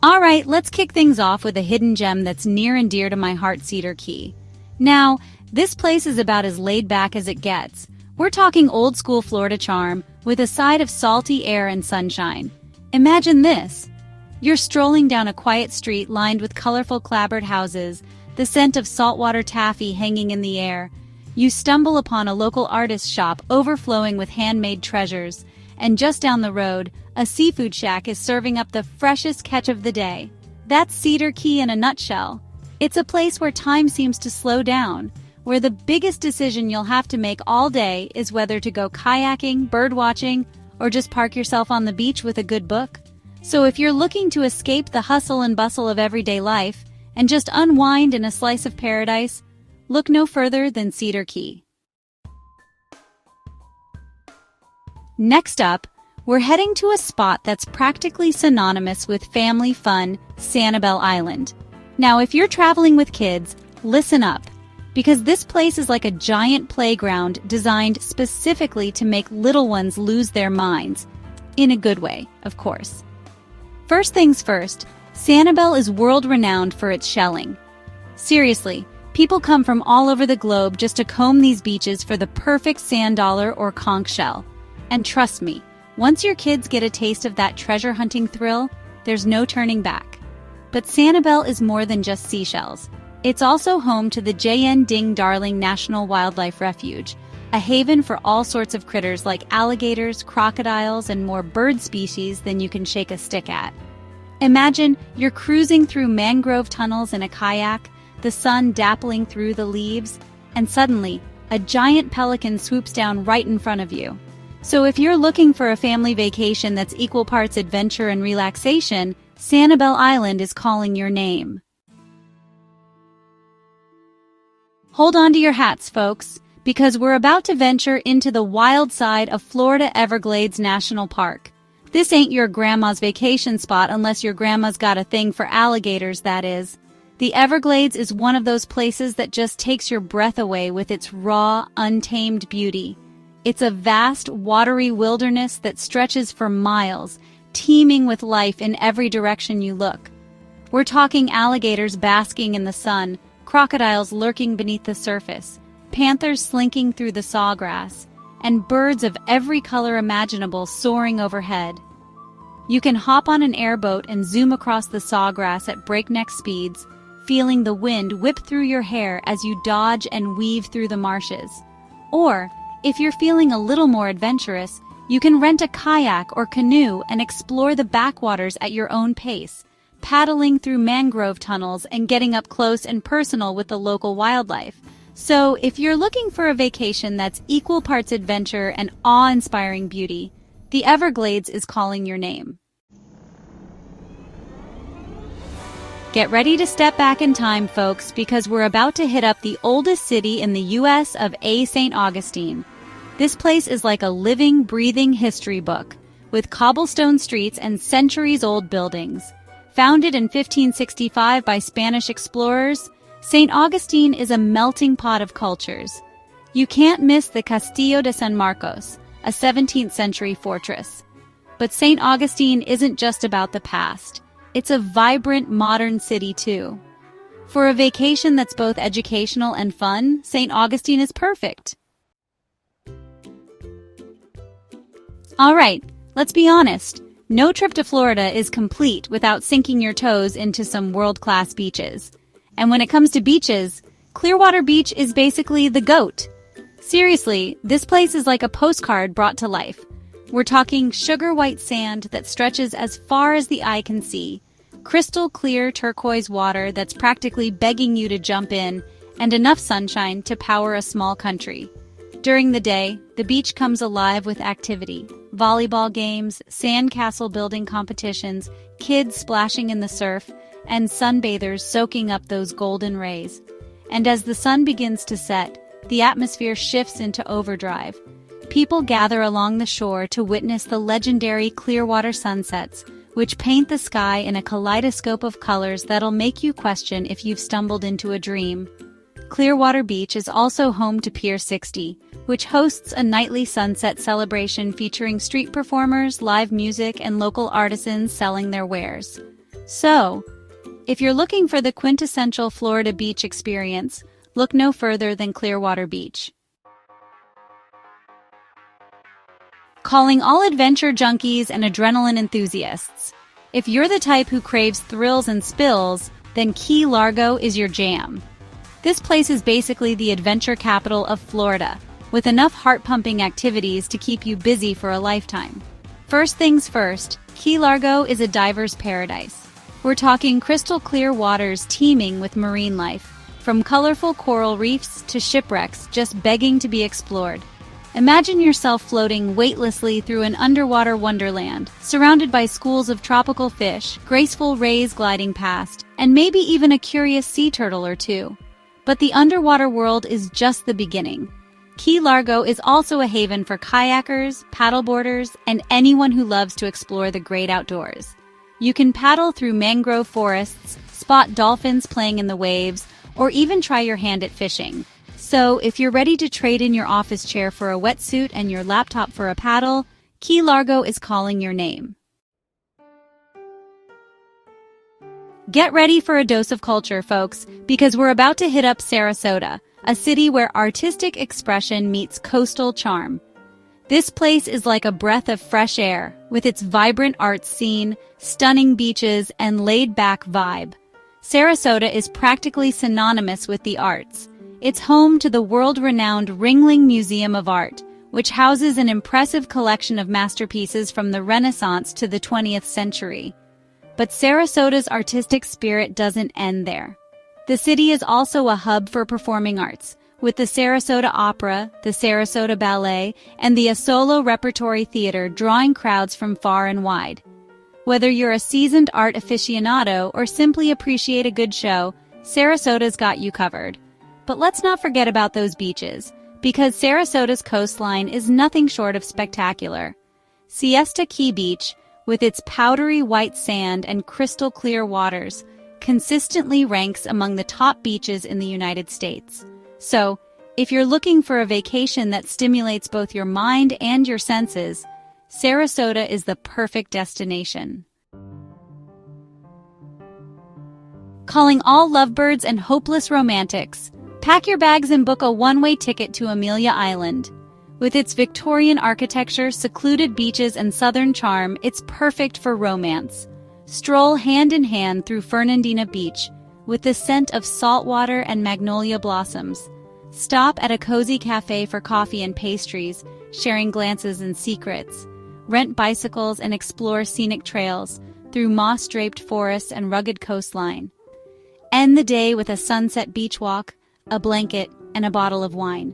All right, let's kick things off with a hidden gem that's near and dear to my heart, Cedar Key. Now, this place is about as laid back as it gets. We're talking old school Florida charm with a side of salty air and sunshine. Imagine this. You're strolling down a quiet street lined with colorful clapboard houses, the scent of saltwater taffy hanging in the air. You stumble upon a local artist shop overflowing with handmade treasures, and just down the road, a seafood shack is serving up the freshest catch of the day. That's Cedar Key in a nutshell. It's a place where time seems to slow down, where the biggest decision you'll have to make all day is whether to go kayaking, birdwatching, or just park yourself on the beach with a good book. So if you're looking to escape the hustle and bustle of everyday life and just unwind in a slice of paradise, look no further than Cedar Key. Next up, we're heading to a spot that's practically synonymous with family fun, Sanibel Island. Now, if you're traveling with kids, listen up, because this place is like a giant playground designed specifically to make little ones lose their minds. In a good way, of course. First things first, Sanibel is world-renowned for its shelling. Seriously, people come from all over the globe just to comb these beaches for the perfect sand dollar or conch shell. And trust me, once your kids get a taste of that treasure hunting thrill, there's no turning back. But Sanibel is more than just seashells. It's also home to the JN Ding Darling National Wildlife Refuge, a haven for all sorts of critters like alligators, crocodiles, and more bird species than you can shake a stick at. Imagine you're cruising through mangrove tunnels in a kayak, the sun dappling through the leaves, and suddenly, a giant pelican swoops down right in front of you. So if you're looking for a family vacation that's equal parts adventure and relaxation, Sanibel Island is calling your name. Hold on to your hats, folks, because we're about to venture into the wild side of Florida Everglades National Park. This ain't your grandma's vacation spot unless your grandma's got a thing for alligators, that is. The Everglades is one of those places that just takes your breath away with its raw, untamed beauty. It's a vast, watery wilderness that stretches for miles, teeming with life in every direction you look. We're talking alligators basking in the sun, crocodiles lurking beneath the surface, panthers slinking through the sawgrass, and birds of every color imaginable soaring overhead. You can hop on an airboat and zoom across the sawgrass at breakneck speeds, feeling the wind whip through your hair as you dodge and weave through the marshes. Or, if you're feeling a little more adventurous, you can rent a kayak or canoe and explore the backwaters at your own pace, paddling through mangrove tunnels and getting up close and personal with the local wildlife. So, if you're looking for a vacation that's equal parts adventure and awe-inspiring beauty, the Everglades is calling your name. Get ready to step back in time, folks, because we're about to hit up the oldest city in the U.S. of St. Augustine. This place is like a living, breathing history book, with cobblestone streets and centuries-old buildings. Founded in 1565 by Spanish explorers, St. Augustine is a melting pot of cultures. You can't miss the Castillo de San Marcos, a 17th-century fortress. But St. Augustine isn't just about the past. It's a vibrant, modern city, too. For a vacation that's both educational and fun, St. Augustine is perfect. All right, let's be honest. No trip to Florida is complete without sinking your toes into some world-class beaches. And when it comes to beaches, Clearwater Beach is basically the GOAT. Seriously, this place is like a postcard brought to life. We're talking sugar-white sand that stretches as far as the eye can see, crystal clear turquoise water that's practically begging you to jump in, and enough sunshine to power a small country. During the day, the beach comes alive with activity. Volleyball games, sandcastle building competitions, kids splashing in the surf, and sunbathers soaking up those golden rays. And as the sun begins to set, the atmosphere shifts into overdrive. People gather along the shore to witness the legendary Clearwater sunsets, which paint the sky in a kaleidoscope of colors that'll make you question if you've stumbled into a dream. Clearwater Beach is also home to Pier 60, which hosts a nightly sunset celebration featuring street performers, live music, and local artisans selling their wares. So, if you're looking for the quintessential Florida beach experience, look no further than Clearwater Beach. Calling all adventure junkies and adrenaline enthusiasts. If you're the type who craves thrills and spills, then Key Largo is your jam. This place is basically the adventure capital of Florida, with enough heart-pumping activities to keep you busy for a lifetime. First things first, Key Largo is a diver's paradise. We're talking crystal clear waters teeming with marine life, from colorful coral reefs to shipwrecks just begging to be explored. Imagine yourself floating weightlessly through an underwater wonderland, surrounded by schools of tropical fish, graceful rays gliding past, and maybe even a curious sea turtle or two. But the underwater world is just the beginning. Key Largo is also a haven for kayakers, paddleboarders, and anyone who loves to explore the great outdoors. You can paddle through mangrove forests, spot dolphins playing in the waves, or even try your hand at fishing. So, if you're ready to trade in your office chair for a wetsuit and your laptop for a paddle, Key Largo is calling your name. Get ready for a dose of culture, folks, because we're about to hit up Sarasota, a city where artistic expression meets coastal charm. This place is like a breath of fresh air, with its vibrant art scene, stunning beaches, and laid-back vibe. Sarasota is practically synonymous with the arts. It's home to the world-renowned Ringling Museum of Art, which houses an impressive collection of masterpieces from the Renaissance to the 20th century. But Sarasota's artistic spirit doesn't end there. The city is also a hub for performing arts, with the Sarasota Opera, the Sarasota Ballet, and the Asolo Repertory Theater drawing crowds from far and wide. Whether you're a seasoned art aficionado or simply appreciate a good show, Sarasota's got you covered. But let's not forget about those beaches, because Sarasota's coastline is nothing short of spectacular. Cedar Key Beach, with its powdery white sand and crystal clear waters, consistently ranks among the top beaches in the United States. So, if you're looking for a vacation that stimulates both your mind and your senses, Sarasota is the perfect destination. Calling all lovebirds and hopeless romantics. Pack your bags and book a one-way ticket to Amelia Island. With its Victorian architecture, secluded beaches, and southern charm, it's perfect for romance. Stroll hand-in-hand through Fernandina Beach, with the scent of saltwater and magnolia blossoms. Stop at a cozy cafe for coffee and pastries, sharing glances and secrets. Rent bicycles and explore scenic trails through moss-draped forests and rugged coastline. End the day with a sunset beach walk, a blanket, and a bottle of wine.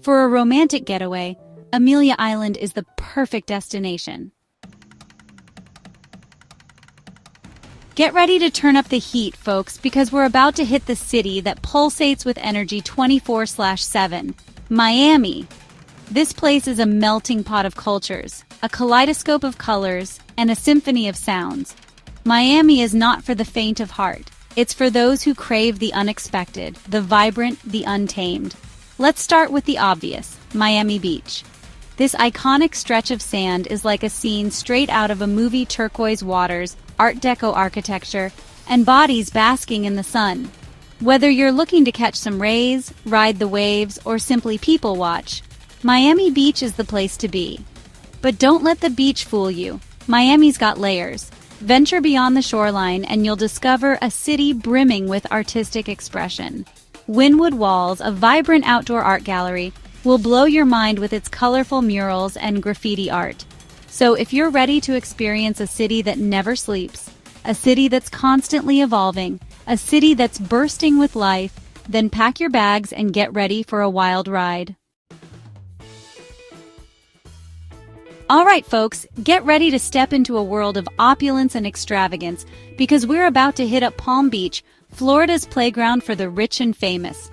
For a romantic getaway, Amelia Island is the perfect destination. Get ready to turn up the heat, folks, because we're about to hit the city that pulsates with energy 24/7, Miami. This place is a melting pot of cultures, a kaleidoscope of colors, and a symphony of sounds. Miami is not for the faint of heart. It's for those who crave the unexpected, the vibrant, the untamed. Let's start with the obvious, Miami Beach. This iconic stretch of sand is like a scene straight out of a movie. Turquoise waters, Art Deco architecture, and bodies basking in the sun. Whether you're looking to catch some rays, ride the waves, or simply people watch, Miami Beach is the place to be. But don't let the beach fool you. Miami's got layers. Venture beyond the shoreline and you'll discover a city brimming with artistic expression. Wynwood Walls, a vibrant outdoor art gallery, will blow your mind with its colorful murals and graffiti art. So if you're ready to experience a city that never sleeps, a city that's constantly evolving, a city that's bursting with life, then pack your bags and get ready for a wild ride. All right, folks, get ready to step into a world of opulence and extravagance because we're about to hit up Palm Beach, Florida's playground for the rich and famous.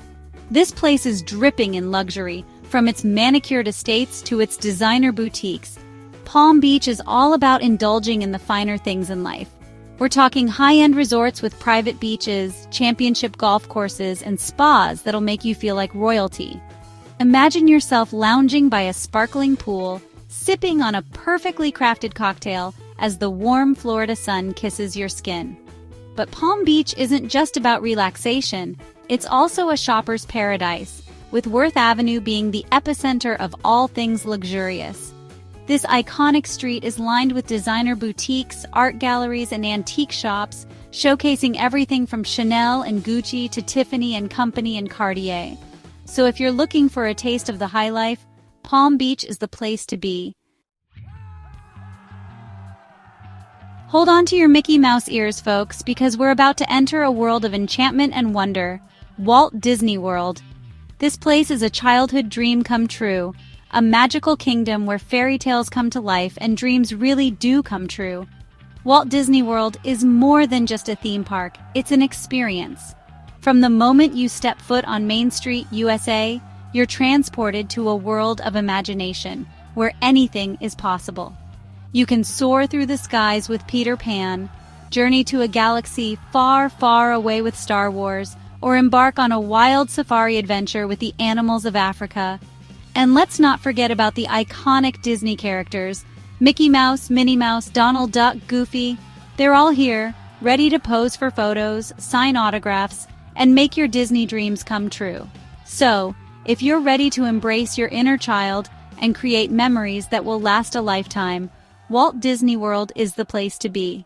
This place is dripping in luxury, from its manicured estates to its designer boutiques. Palm Beach is all about indulging in the finer things in life. We're talking high-end resorts with private beaches, championship golf courses, and spas that'll make you feel like royalty. Imagine yourself lounging by a sparkling pool, sipping on a perfectly crafted cocktail as the warm Florida sun kisses your skin. But Palm Beach isn't just about relaxation, it's also a shopper's paradise, with Worth Avenue being the epicenter of all things luxurious. This iconic street is lined with designer boutiques, art galleries, and antique shops, showcasing everything from Chanel and Gucci to Tiffany and Company and Cartier. So if you're looking for a taste of the high life, Palm Beach is the place to be. Hold on to your Mickey Mouse ears, folks, because we're about to enter a world of enchantment and wonder. Walt Disney World. This place is a childhood dream come true, a magical kingdom where fairy tales come to life and dreams really do come true. Walt Disney World is more than just a theme park, it's an experience. From the moment you step foot on Main Street, USA, you're transported to a world of imagination, where anything is possible. You can soar through the skies with Peter Pan, journey to a galaxy far, far away with Star Wars, or embark on a wild safari adventure with the animals of Africa. And let's not forget about the iconic Disney characters, Mickey Mouse, Minnie Mouse, Donald Duck, Goofy. They're all here, ready to pose for photos, sign autographs, and make your Disney dreams come true. So, if you're ready to embrace your inner child and create memories that will last a lifetime, Walt Disney World is the place to be.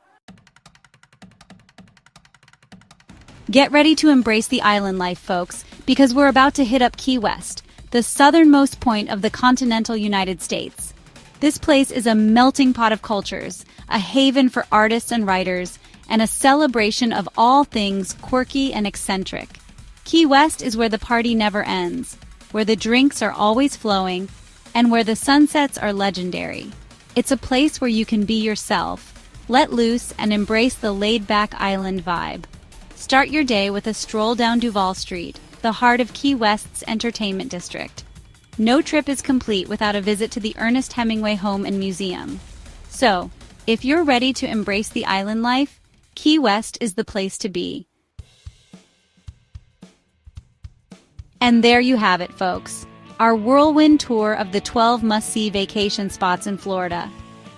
Get ready to embrace the island life, folks, because we're about to hit up Key West, the southernmost point of the continental United States. This place is a melting pot of cultures, a haven for artists and writers, and a celebration of all things quirky and eccentric. Key West is where the party never ends, where the drinks are always flowing, and where the sunsets are legendary. It's a place where you can be yourself, let loose, and embrace the laid-back island vibe. Start your day with a stroll down Duval Street, the heart of Key West's entertainment district. No trip is complete without a visit to the Ernest Hemingway Home and Museum. So, if you're ready to embrace the island life, Key West is the place to be. And there you have it, folks. Our whirlwind tour of the 12 must-see vacation spots in Florida.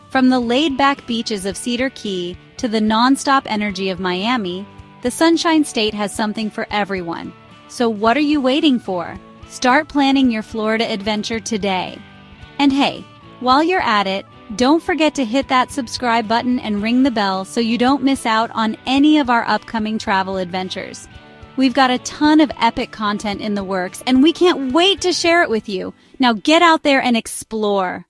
From the laid-back beaches of Cedar Key to the non-stop energy of Miami, the Sunshine State has something for everyone. So what are you waiting for? Start planning your Florida adventure today. And hey, while you're at it, don't forget to hit that subscribe button and ring the bell so you don't miss out on any of our upcoming travel adventures. We've got a ton of epic content in the works, and we can't wait to share it with you. Now get out there and explore.